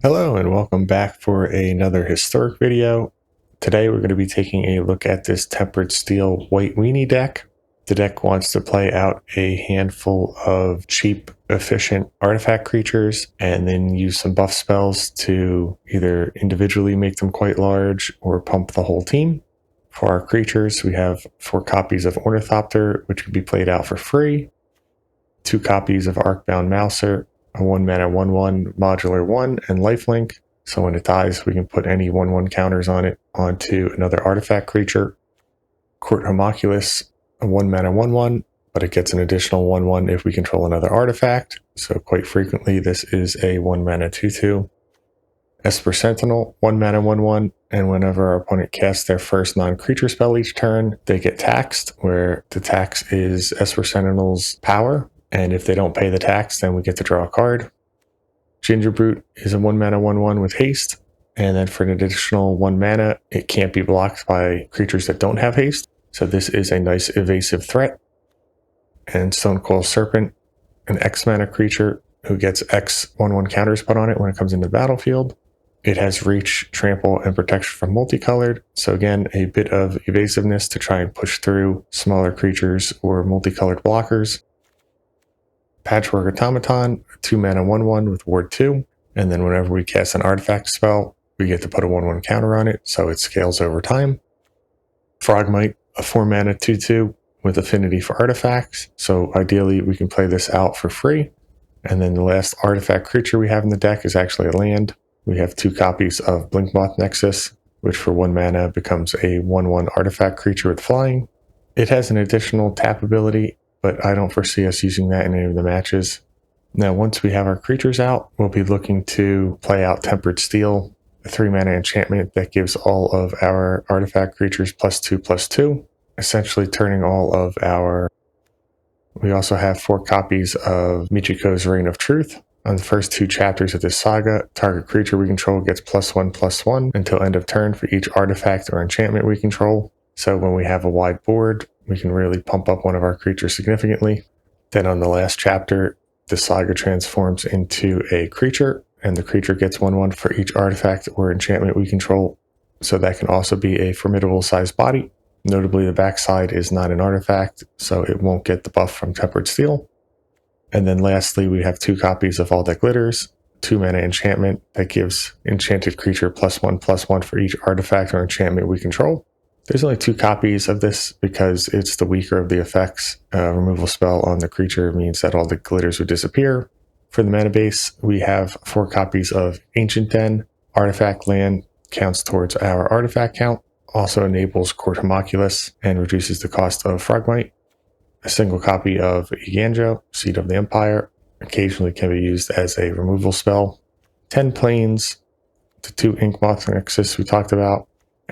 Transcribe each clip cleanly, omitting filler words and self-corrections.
Hello and welcome back for another historic video. Today we're going to be taking a look at this Tempered Steel White Weenie deck. The deck wants to play out a handful of cheap, efficient artifact creatures and then use some buff spells to either individually make them quite large or pump the whole team. For our creatures, we have 4 copies of Ornithopter, which can be played out for free, 2 copies of Arcbound Mouser, a 1 mana 1/1 modular 1 and lifelink, so when it dies we can put any 1/1 counters on it onto another artifact creature. Court Homunculus, a 1 mana 1/1, but it gets an additional 1/1 if we control another artifact, so quite frequently this is a 1 mana 2/2. Esper Sentinel, 1 mana 1/1, and whenever our opponent casts their first non-creature spell each turn, they get taxed, where the tax is Esper Sentinel's power. And if they don't pay the tax, then we get to draw a card. Gingerbrute is a 1 mana 1/1 with haste. And then for an additional 1 mana, it can't be blocked by creatures that don't have haste. So this is a nice evasive threat. And Stonecoil Serpent, an X mana creature who gets X 1/1 counters put on it when it comes into the battlefield. It has reach, trample, and protection from multicolored. So again, a bit of evasiveness to try and push through smaller creatures or multicolored blockers. Patchwork Automaton, 2 mana 1/1 with Ward 2, and then whenever we cast an artifact spell, we get to put a 1/1 counter on it, so it scales over time. Frogmite, a 4 mana 2/2 with affinity for artifacts, so ideally we can play this out for free. And then the last artifact creature we have in the deck is actually a land. We have 2 copies of Blinkmoth Nexus, which for 1 mana becomes a 1/1 artifact creature with flying. It has an additional tap ability, but I don't foresee us using that in any of the matches. Now, once we have our creatures out, we'll be looking to play out Tempered Steel, a 3 mana enchantment that gives all of our artifact creatures +2/+2, essentially turning all of our... We also have 4 copies of Michiko's Reign of Truth. On the first 2 chapters of this saga, target creature we control gets +1/+1 until end of turn for each artifact or enchantment we control. So when we have a wide board, we can really pump up one of our creatures significantly. Then on the last chapter, the saga transforms into a creature, and the creature gets 1/1 for each artifact or enchantment we control. So that can also be a formidable sized body. Notably, the backside is not an artifact, so it won't get the buff from Tempered Steel. And then lastly, we have 2 copies of All That Glitters, 2 mana enchantment that gives enchanted creature +1/+1 for each artifact or enchantment we control. There's only 2 copies of this because it's the weaker of the effects. Removal spell on the creature means that all the glitters would disappear. For the mana base, we have 4 copies of Ancient Den. Artifact land counts towards our artifact count, also enables Court Homunculus, and reduces the cost of Frogmite. A single copy of Iganjo, Seed of the Empire, occasionally can be used as a removal spell. 10 planes, the 2 Inkmoth Nexus we talked about,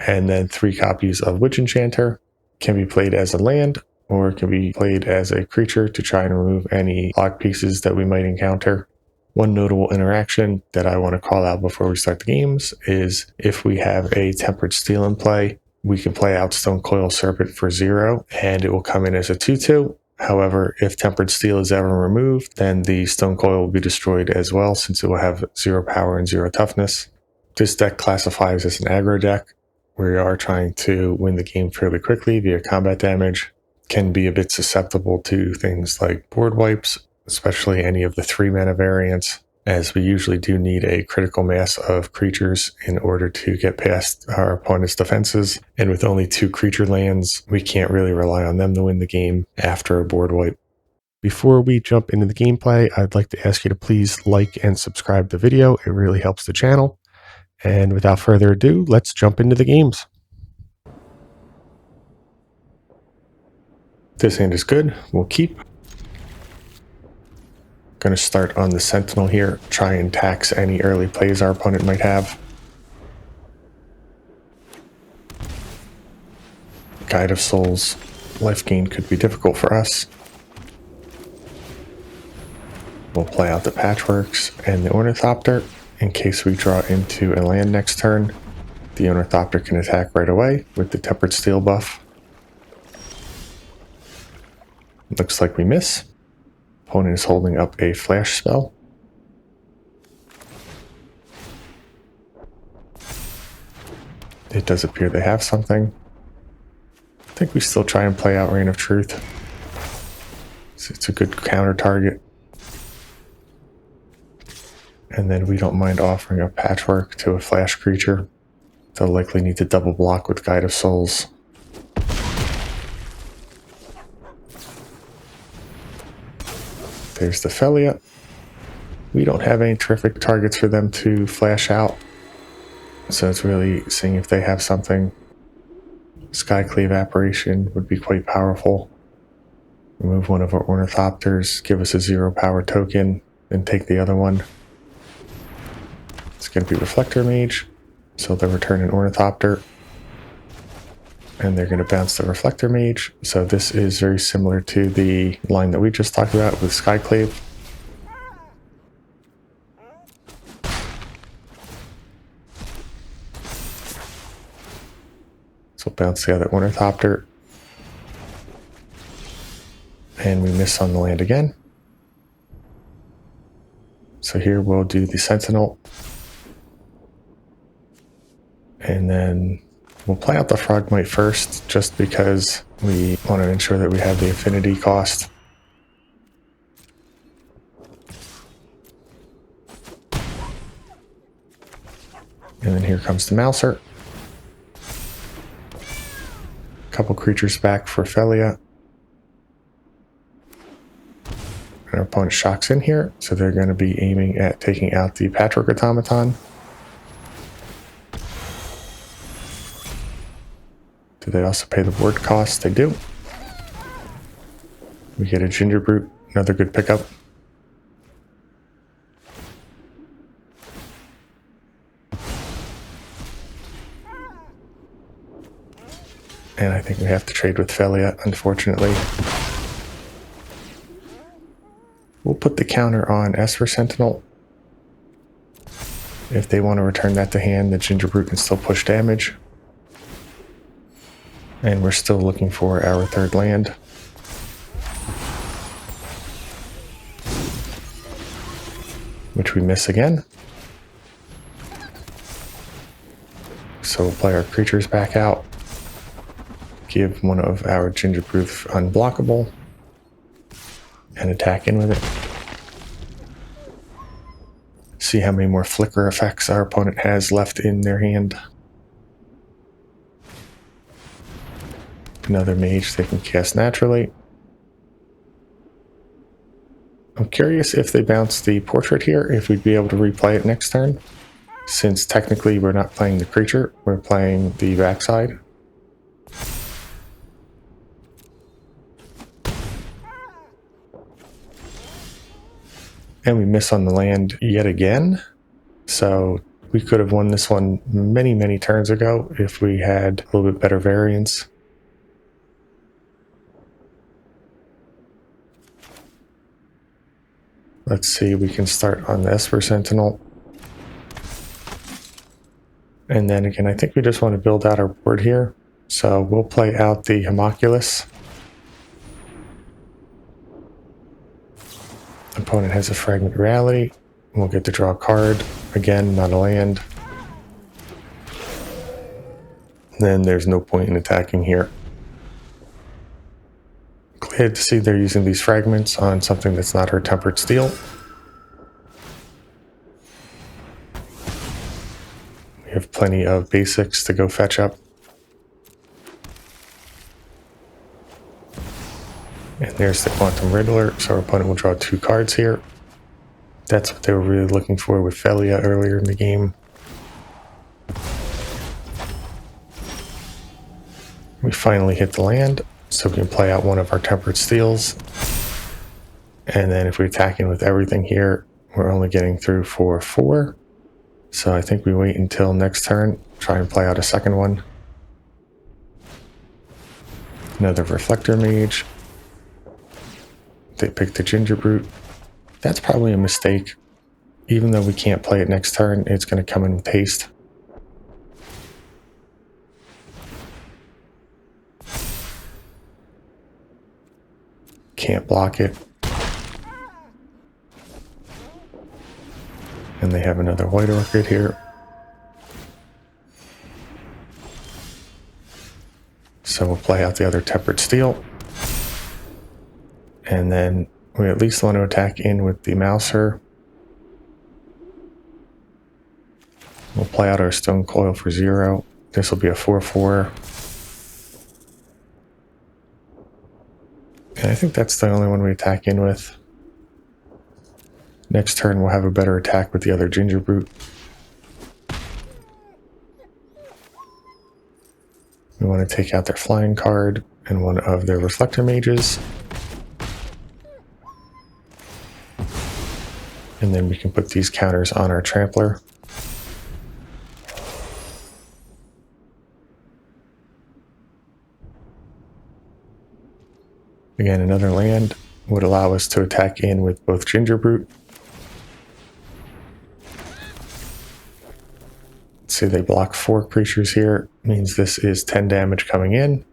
and then 3 copies of Witch Enchanter. Can be played as a land, or it can be played as a creature to try and remove any block pieces that we might encounter. One notable interaction that I want to call out before we start the games is if we have a Tempered Steel in play, we can play out Stonecoil Serpent for 0, and it will come in as a 2/2. However, if Tempered Steel is ever removed, then the Stonecoil will be destroyed as well, since it will have 0 power and 0 toughness. This deck classifies as an aggro deck. We are trying to win the game fairly quickly via combat damage, can be a bit susceptible to things like board wipes, especially any of the 3 mana variants, as we usually do need a critical mass of creatures in order to get past our opponent's defenses, and with only 2 creature lands, we can't really rely on them to win the game after a board wipe. Before we jump into the gameplay, I'd like to ask you to please like and subscribe to the video. It really helps the channel. And without further ado, let's jump into the games. This hand is good. We'll keep. Going to start on the Sentinel here. Try and tax any early plays our opponent might have. Guide of Souls. Life gain could be difficult for us. We'll play out the Patchworks and the Ornithopter. In case we draw into a land next turn, the Ornithopter can attack right away with the Tempered Steel buff. Looks like we miss. Opponent is holding up a flash spell. It does appear they have something. I think we still try and play out Reign of Truth. It's a good counter target. And then we don't mind offering a Patchwork to a flash creature. They'll likely need to double block with Guide of Souls. There's the Felia. We don't have any terrific targets for them to flash out. So it's really seeing if they have something. Skyclave Apparition would be quite powerful. Remove one of our Ornithopters, give us a 0 power token, and take the other one. It's going to be Reflector Mage, so they'll return an Ornithopter. And they're going to bounce the Reflector Mage. So this is very similar to the line that we just talked about with Skyclave. So bounce the other Ornithopter. And we miss on the land again. So here we'll do the Sentinel. And then we'll play out the Frogmite first, just because we want to ensure that we have the affinity cost. And then here comes the Mouser. Couple creatures back for Felia. And our opponent shocks in here, so they're going to be aiming at taking out the Patchwork Automaton. Do they also pay the board cost? They do. We get a Ginger Brute, another good pickup. And I think we have to trade with Felia, unfortunately. We'll put the counter on Esper Sentinel. If they want to return that to hand, the Ginger Brute can still push damage. And we're still looking for our third land. Which we miss again. So we'll play our creatures back out. Give one of our Ginger Brutes unblockable. And attack in with it. See how many more flicker effects our opponent has left in their hand. Another mage they can cast naturally. I'm curious if they bounce the portrait here, if we'd be able to replay it next turn. Since technically we're not playing the creature, we're playing the backside. And we miss on the land yet again. So we could have won this one many, many turns ago if we had a little bit better variance. Let's see, we can start on the Esper Sentinel. And then again, I think we just want to build out our board here. So we'll play out the Homunculus. Opponent has a Fragment Reality. We'll get to draw a card. Again, not a land. Then there's no point in attacking here. Glad to see they're using these fragments on something that's not her Tempered Steel. We have plenty of basics to go fetch up. And there's the Quantum Riddler, so our opponent will draw 2 cards here. That's what they were really looking for with Felia earlier in the game. We finally hit the land, so we can play out one of our Tempered Steels. And then if we attack in with everything here, we're only getting through for 4. So I think we wait until next turn, try and play out a second one. Another Reflector Mage. They picked the Ginger Brute. That's probably a mistake. Even though we can't play it next turn, it's going to come in with haste. Can't block it. And they have another White Orchid here. So we'll play out the other tempered steel. And then we at least want to attack in with the Mouser. We'll play out our stone coil for 0. This will be a 4/4. And I think that's the only one we attack in with. Next turn we'll have a better attack with the other Ginger Brute. We want to take out their flying card and one of their reflector mages. And then we can put these counters on our trampler. Again, another land would allow us to attack in with both Ginger Brute. Let's see, they block 4 creatures here. Means this is 10 damage coming in.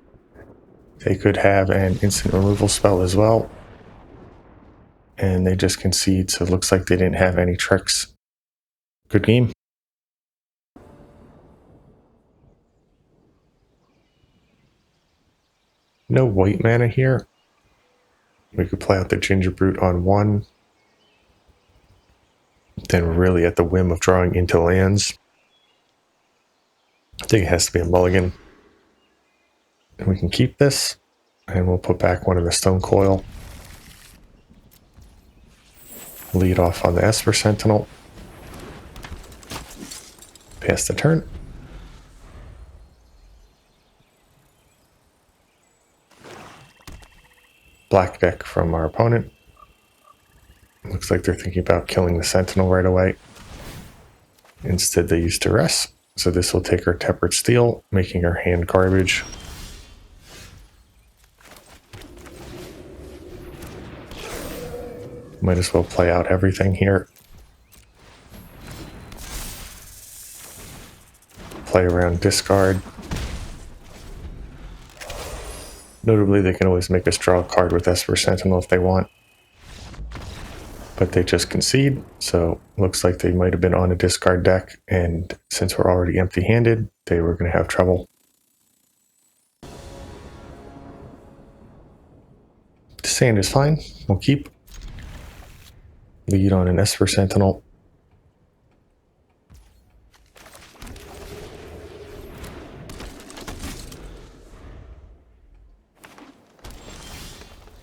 They could have an instant removal spell as well. And they just concede, so it looks like they didn't have any tricks. Good game. No white mana here. We could play out the Ginger Brute on 1. Then we're really at the whim of drawing into lands. I think it has to be a mulligan. And we can keep this. And we'll put back one of the stone coil. Lead off on the Esper Sentinel. Pass the turn. Black deck from our opponent. Looks like they're thinking about killing the Sentinel right away. Instead they use Duress. So this will take our Tempered Steel, making our hand garbage. Might as well play out everything here. Play around discard. Notably, they can always make us draw a card with Esper Sentinel if they want. But they just concede, so looks like they might have been on a discard deck, and since we're already empty-handed, they were going to have trouble. This hand is fine. We'll keep. Lead on an Esper Sentinel.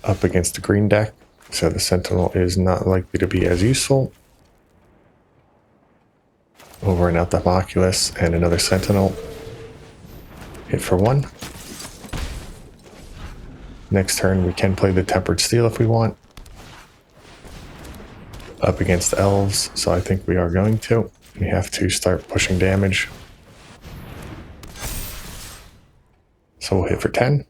Up against the green deck, so the Sentinel is not likely to be as useful. Over and out the Homunculus and another Sentinel. Hit for 1. Next turn we can play the Tempered Steel if we want. Up against the Elves, so I think we are going to. We have to start pushing damage. So we'll hit for 10.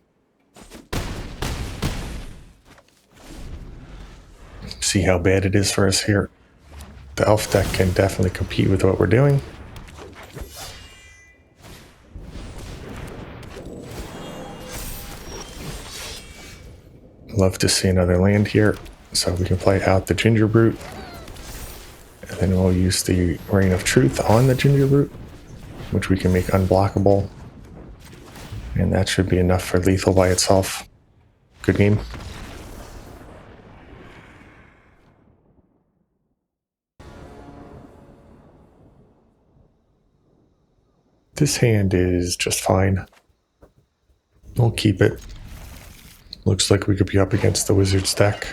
See how bad it is for us here. The Elf deck can definitely compete with what we're doing. Love to see another land here, so we can play out the Ginger Brute. And then we'll use the Reign of Truth on the Ginger Brute, which we can make unblockable. And that should be enough for lethal by itself. Good game. This hand is just fine. We'll keep it. Looks like we could be up against the Wizard's deck.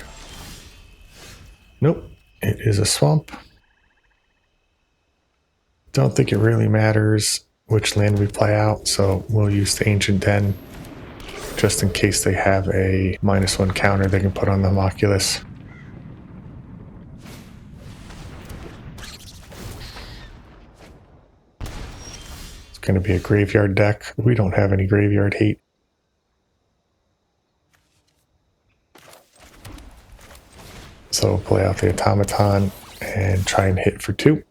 Nope, it is a swamp. Don't think it really matters which land we play out, so we'll use the Ancient Den just in case they have a -1 counter they can put on the Homunculus. It's going to be a graveyard deck. We don't have any graveyard hate. So we'll play out the Automaton and try and hit for 2.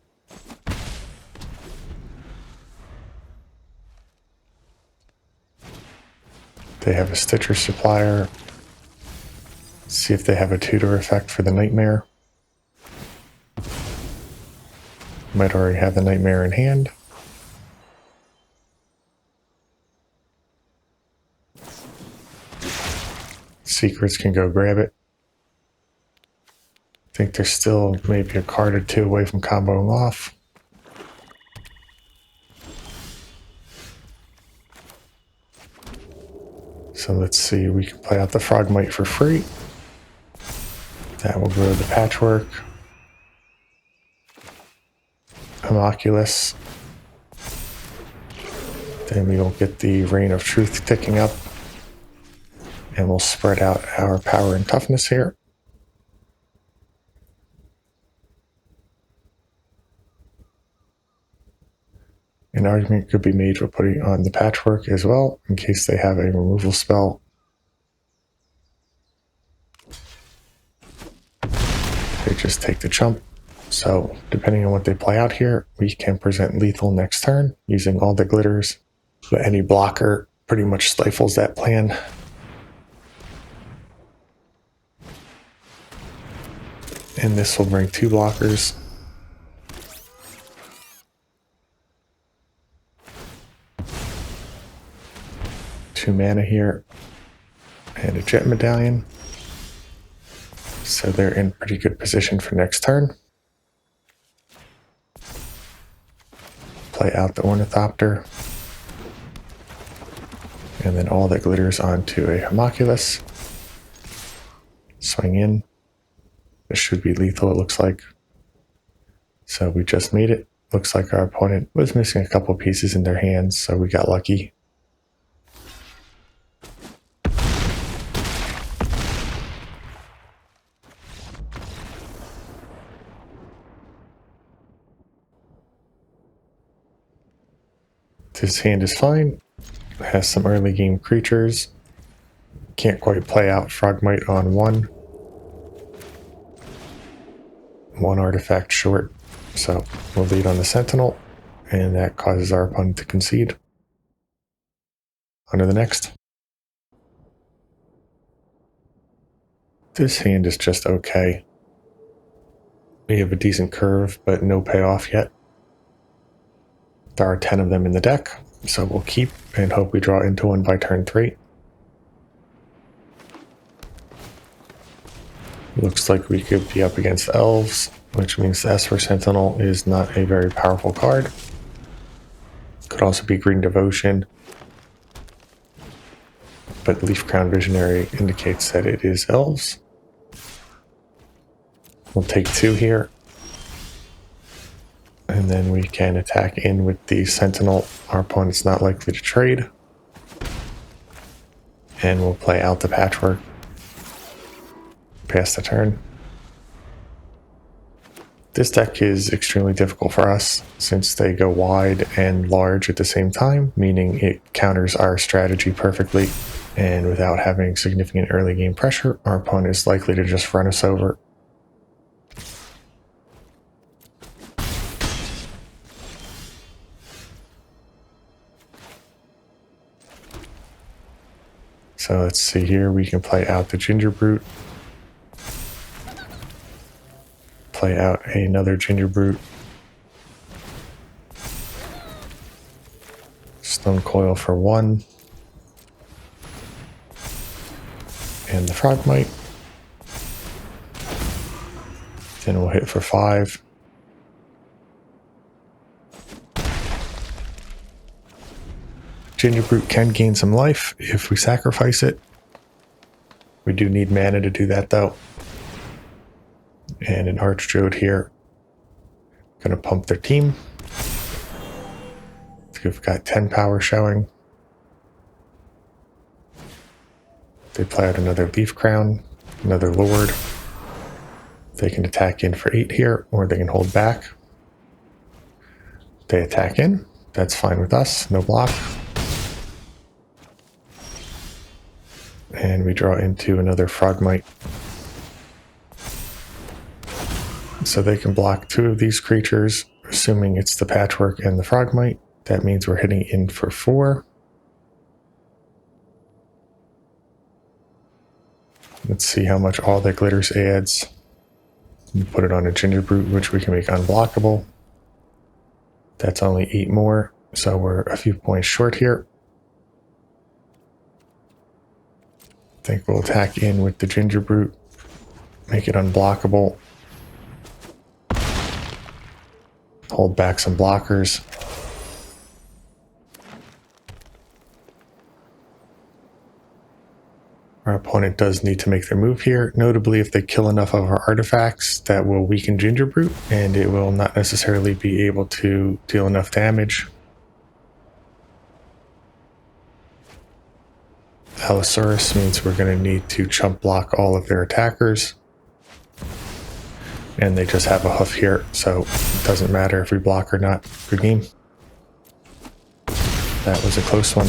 They have a Stitcher Supplier. See if they have a tutor effect for the Nightmare. Might already have the Nightmare in hand. secrets can go grab it. I think there's still maybe a card or two away from comboing off. So let's see, we can play out the Frogmite for free. That will grow the Patchwork. Homunculus. Then we will get the Reign of Truth ticking up. And we'll spread out our power and toughness here. An argument could be made for putting on the Patchwork as well, in case they have a removal spell. They just take the chump. So, depending on what they play out here, we can present lethal next turn using all the glitters. But any blocker pretty much stifles that plan. And this will bring 2 blockers. Two mana here, and a Jet Medallion. So they're in pretty good position for next turn. Play out the Ornithopter. And then all that glitters onto a Homunculus. Swing in. This should be lethal, it looks like. So we just made it. Looks like our opponent was missing a couple pieces in their hands, so we got lucky. This hand is fine. It has some early game creatures. Can't quite play out Frogmite on one. One artifact short. So we'll lead on the Sentinel, and that causes our opponent to concede. On to the next. This hand is just okay. We have a decent curve, but no payoff yet. There are 10 of them in the deck, so we'll keep and hope we draw into one by turn 3. Looks like we could be up against elves, which means the Esper Sentinel is not a very powerful card. Could also be Green Devotion, but Leaf Crown Visionary indicates that it is elves. We'll take 2 here. And then we can attack in with the Sentinel. Our opponent's not likely to trade. And we'll play out the Patchwork. Pass the turn. This deck is extremely difficult for us since they go wide and large at the same time, meaning it counters our strategy perfectly. And without having significant early game pressure, our opponent is likely to just run us over. So let's see here, we can play out the Ginger Brute. Play out another Ginger Brute. Stone Coil for 1. And the Frogmite. Then we'll hit for 5. Ginger Brute can gain some life if we sacrifice it. We do need mana to do that though. And an Archdruid here. Gonna pump their team. We've got 10 power showing. They play out another Leaf Crown, another Lord. They can attack in for 8 here, or they can hold back. They attack in. That's fine with us. No block. And we draw into another Frogmite. So they can block 2 of these creatures, assuming it's the Patchwork and the Frogmite. That means we're hitting in for 4. Let's see how much all that glitters adds. We put it on a Ginger Brute, which we can make unblockable. That's only 8 more, so we're a few points short here. I think we'll attack in with the Ginger Brute, make it unblockable, hold back some blockers. Our opponent does need to make their move here, notably if they kill enough of our artifacts that will weaken Ginger Brute, and it will not necessarily be able to deal enough damage. Allosaurus means we're going to need to chump block all of their attackers. And they just have a hoof here, so it doesn't matter if we block or not. Good game. That was a close one.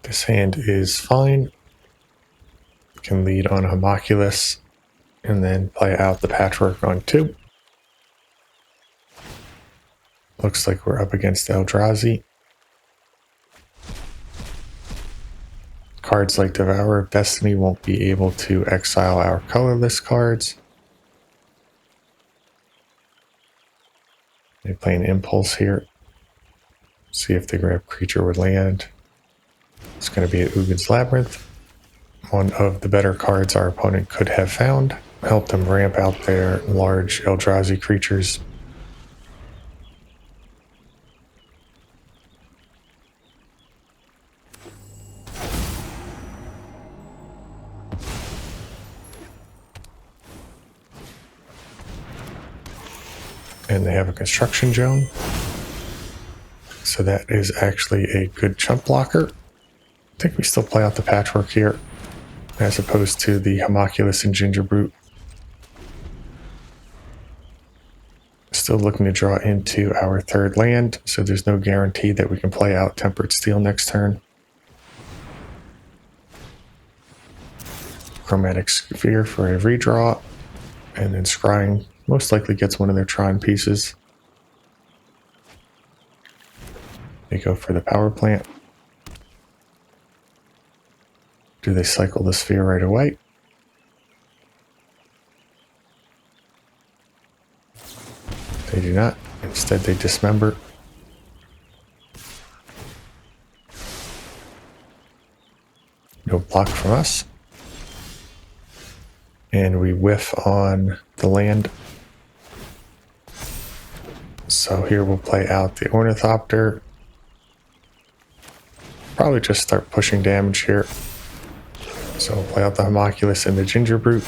This hand is fine. Can lead on Homunculus and then play out the Patchwork on 2. Looks like we're up against Eldrazi. Cards like Devourer of Destiny won't be able to exile our colorless cards. They play an Impulse here. See if they grab creature or land. It's going to be at Uggin's Labyrinth. One of the better cards our opponent could have found. Help them ramp out their large Eldrazi creatures. And they have a construction zone. So that is actually a good chump blocker. I think we still play out the Patchwork here, as opposed to the Homunculus and Ginger Brute. Still looking to draw into our 3rd land, so there's no guarantee that we can play out Tempered Steel next turn. Chromatic Sphere for a redraw, and then Scrying most likely gets one of their Trine pieces. They go for the Power Plant. Do they cycle the Sphere right away? They do not. Instead, they dismember. No block from us. And we whiff on the land. So here we'll play out the Ornithopter. Probably just start pushing damage here. So we'll play out the Homunculus and the Ginger Brute.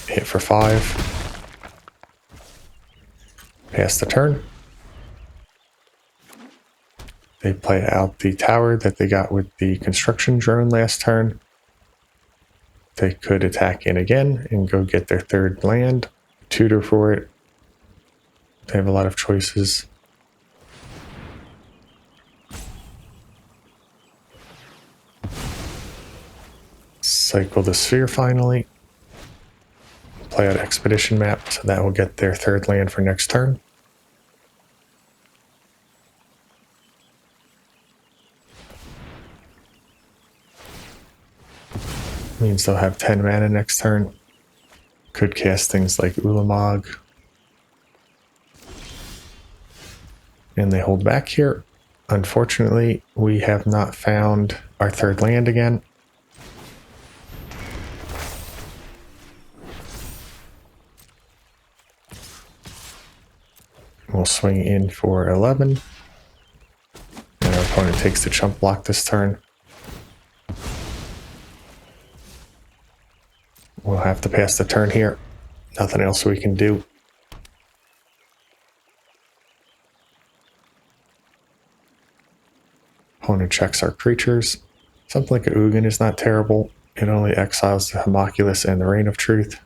Hit for 5. Pass the turn. They play out the tower that they got with the construction drone last turn. They could attack in again and go get their 3rd land, tutor for it. They have a lot of choices. Cycle the Sphere finally. Play out Expedition Map, so that will get their 3rd land for next turn. Means they'll have 10 mana next turn. Could cast things like Ulamog. And they hold back here. Unfortunately, we have not found our 3rd land again. We'll swing in for 11. And our opponent takes the chump block this turn. We'll have to pass the turn here. Nothing else we can do. Opponent checks our creatures. Something like a Ugin is not terrible. It only exiles the Homunculus and the Reign of Truth.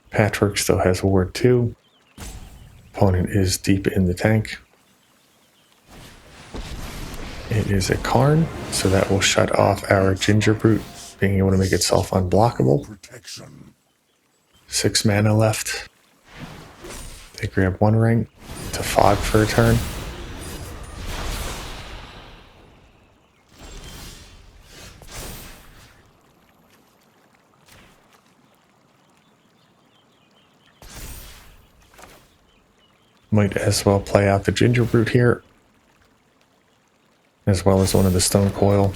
Patchwork still has Ward 2. Opponent is deep in the tank. It is a Karn, so that will shut off our Ginger Brute, being able to make itself unblockable. 6 mana left. They grab 1 ring to fog for a turn. Might as well play out the Ginger Brute here, as well as one of the Stone Coil.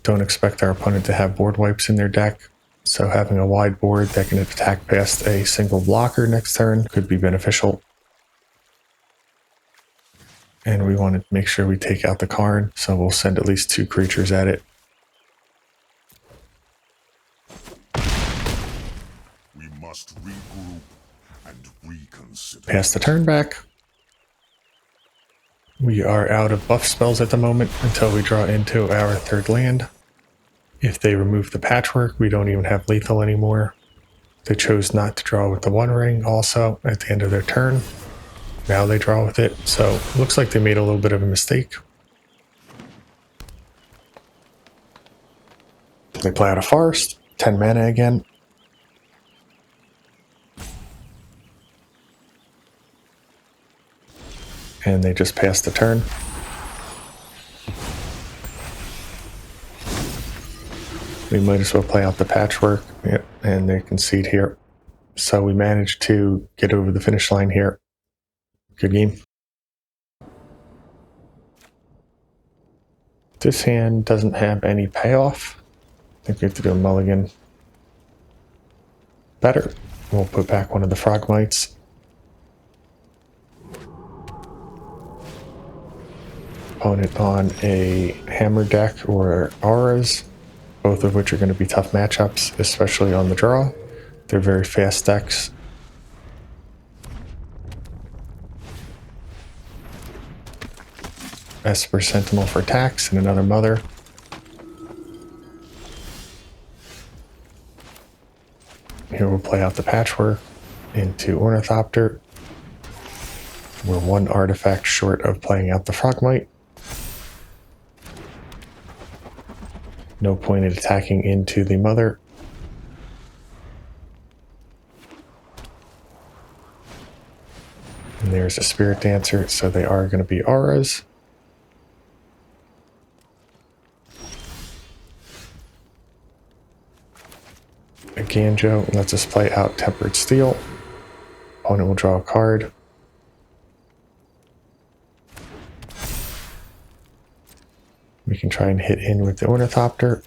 Don't expect our opponent to have board wipes in their deck, so having a wide board that can attack past a single blocker next turn could be beneficial. And we want to make sure we take out the Karn, so we'll send at least 2 creatures at it. We must regroup and reconsider. Pass the turn back. We are out of buff spells at the moment until we draw into our 3rd land. If they remove the Patchwork, we don't even have lethal anymore. They chose not to draw with the One Ring also at the end of their turn. Now they draw with it, so it looks like they made a little bit of a mistake. They play out a Forest, 10 mana again. And they just pass the turn. We might as well play out the Patchwork. Yep, and they concede here. So we managed to get over the finish line here. Good game. This hand doesn't have any payoff. I think we have to do a mulligan. Better. We'll put back one of the Frogmites. Opponent on a Hammer deck or Auras, both of which are going to be tough matchups, especially on the draw. They're very fast decks. Esper Sentinel for attacks and another Mother. Here we'll play out the Patchwork into Ornithopter. We're 1 artifact short of playing out the Frogmite. No point in attacking into the Mother. And there's a Spirit Dancer, so they are going to be Auras. A Ganjo lets us play out Tempered Steel. Opponent will draw a card. We can try and hit in with the Ornithopter.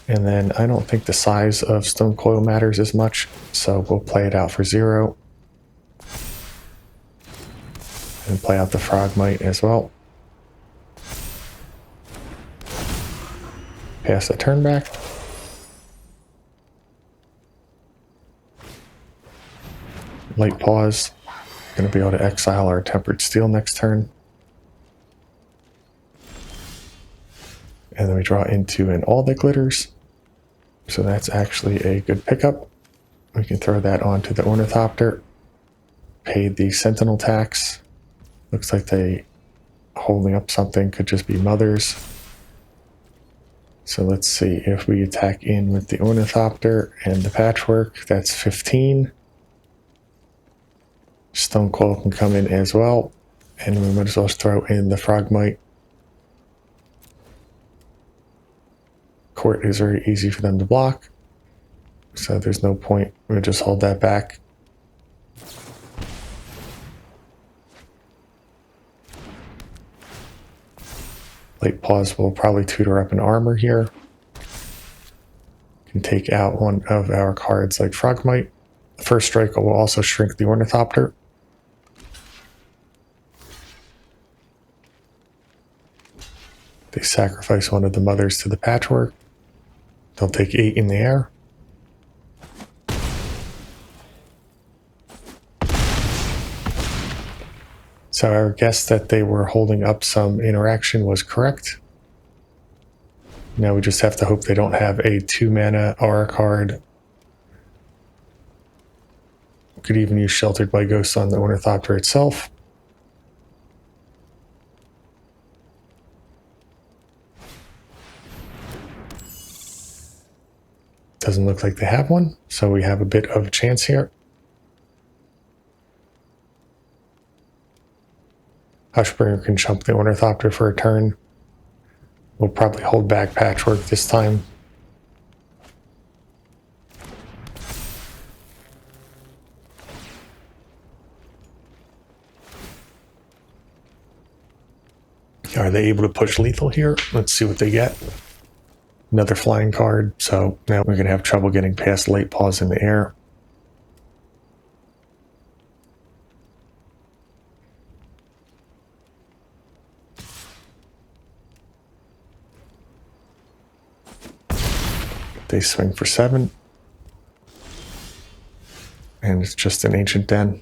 And then I don't think the size of Stone Coil matters as much, so we'll play it out for 0. And play out the Frogmite as well. Pass the turn back. Light pause. Going to be able to exile our Tempered Steel next turn. And then we draw into an All That Glitters. So that's actually a good pickup. We can throw that onto the Ornithopter. Paid the Sentinel tax. Looks like they holding up something, could just be Mothers. So let's see, if we attack in with the Ornithopter and the Patchwork, that's 15. Stone Coil can come in as well, and we might as well throw in the Frogmite. Court is very easy for them to block, so there's no point. We'll just hold that back. Late pause will probably tutor up an armor here. Can take out one of our cards like Frogmite. The first strike will also shrink the Ornithopter. They sacrifice one of the Mothers to the Patchwork. They'll take 8 in the air. So our guess that they were holding up some interaction was correct. Now we just have to hope they don't have a 2-mana aura card. Could even use Sheltered by Ghosts on the Ornithopter itself. Doesn't look like they have one, so we have a bit of a chance here. Hushbringer can chump the Ornithopter for a turn. We'll probably hold back Patchwork this time. Are they able to push lethal here? Let's see what they get. Another flying card, so now we're going to have trouble getting past late pause in the air. They swing for 7. And it's just an Ancient Den.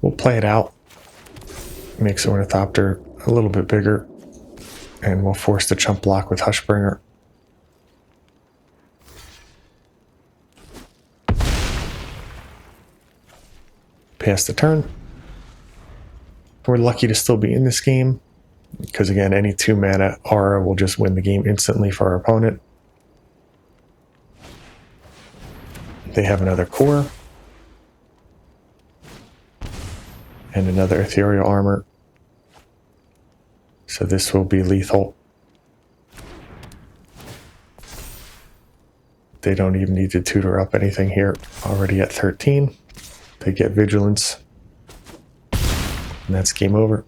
We'll play it out. Makes Ornithopter a little bit bigger. And we'll force the chump block with Hushbringer. Pass the turn. We're lucky to still be in this game, because again, any 2 mana aura will just win the game instantly for our opponent. They have another core. And another ethereal armor. So this will be lethal. They don't even need to tutor up anything here. Already at 13. They get vigilance. And that's game over.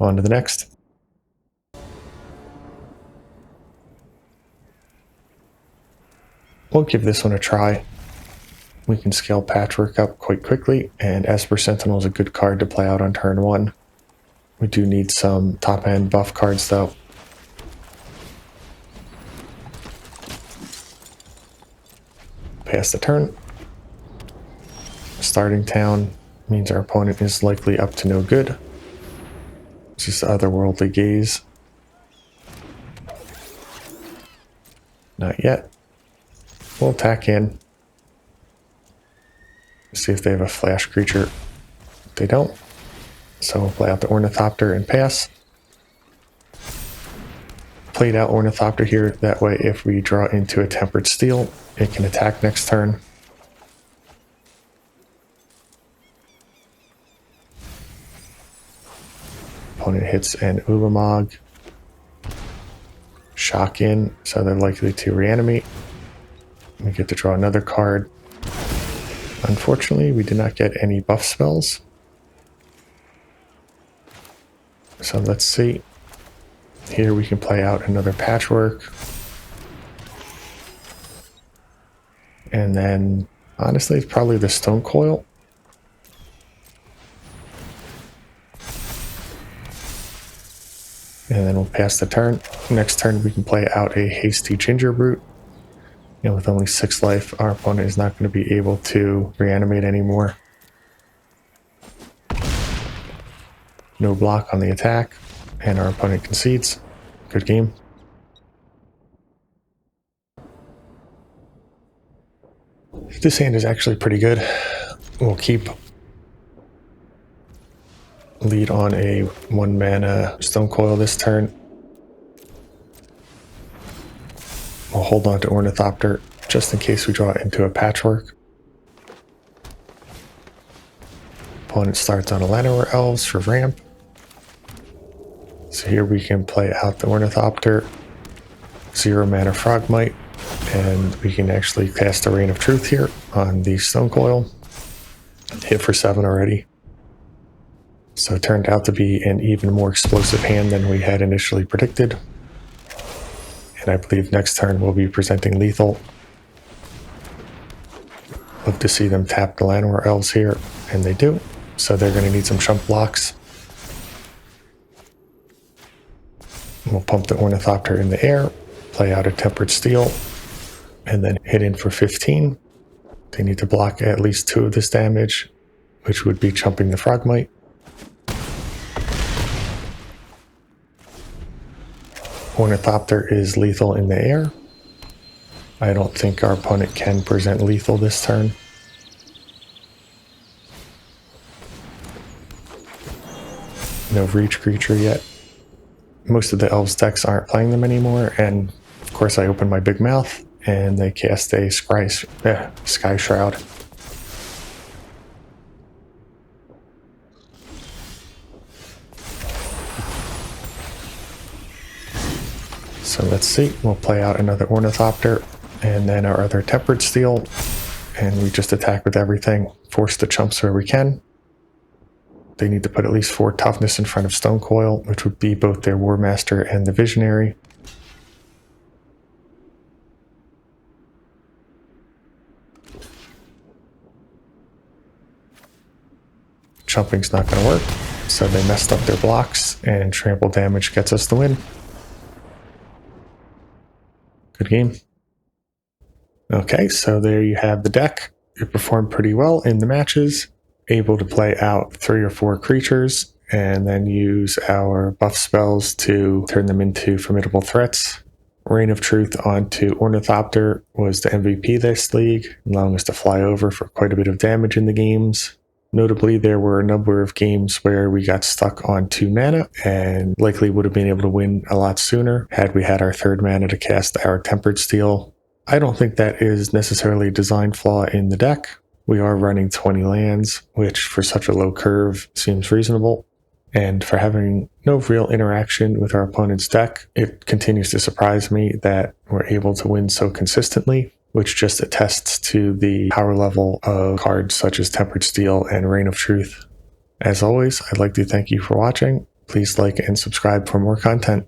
On to the next. We'll give this one a try. We can scale Patchwork up quite quickly, and Esper Sentinel is a good card to play out on turn 1. We do need some top-end buff cards, though. Pass the turn. Starting town means our opponent is likely up to no good. It's just Otherworldly Gaze. Not yet. We'll attack in. See if they have a flash creature. They don't. So we'll play out the Ornithopter and pass. Played out Ornithopter here. That way, if we draw into a Tempered Steel, it can attack next turn. Opponent hits an Ulamog. Shock in, so they're likely to reanimate. We get to draw another card. Unfortunately, we did not get any buff spells. So let's see. Here we can play out another Patchwork. And then, honestly, it's probably the Stone Coil. And then we'll pass the turn. Next turn, we can play out a Hasty Ginger Brute. And with only 6 life, our opponent is not going to be able to reanimate anymore. No block on the attack, and our opponent concedes. Good game. This hand is actually pretty good. We'll keep lead on a 1 mana Stone Coil this turn. We'll hold on to Ornithopter just in case we draw into a Patchwork. Opponent starts on a Llanowar Elves for ramp. So here we can play out the Ornithopter, 0 mana Frogmite, and we can actually cast a Reign of Truth here on the Stone Coil. Hit for 7 already. So it turned out to be an even more explosive hand than we had initially predicted. And I believe next turn we'll be presenting lethal. Look to see them tap the Llanowar Elves here, and they do. So they're going to need some chump blocks. We'll pump the Ornithopter in the air, play out a Tempered Steel, and then hit in for 15. They need to block at least 2 of this damage, which would be chumping the Frogmite. Ornithopter is lethal in the air. I don't think our opponent can present lethal this turn. No reach creature yet. Most of the Elves decks aren't playing them anymore, and of course I open my big mouth, and they cast a Sky Shroud. So let's see, we'll play out another Ornithopter, and then our other Tempered Steel, and we just attack with everything, force the chumps where we can. They need to put at least 4 toughness in front of Stone Coil, which would be both their War Master and the Visionary. Jumping's not going to work, so they messed up their blocks, and trample damage gets us the win. Good game. Okay, so there you have the deck. It performed pretty well in the matches, able to play out 3 or 4 creatures, and then use our buff spells to turn them into formidable threats. Reign of Truth onto Ornithopter was the MVP this league, allowing us to fly over for quite a bit of damage in the games. Notably, there were a number of games where we got stuck on 2 mana and likely would have been able to win a lot sooner had we had our 3rd mana to cast our Tempered Steel. I don't think that is necessarily a design flaw in the deck. We are running 20 lands, which for such a low curve seems reasonable. And for having no real interaction with our opponent's deck, it continues to surprise me that we're able to win so consistently, which just attests to the power level of cards such as Tempered Steel and Reign of Truth. As always, I'd like to thank you for watching. Please like and subscribe for more content.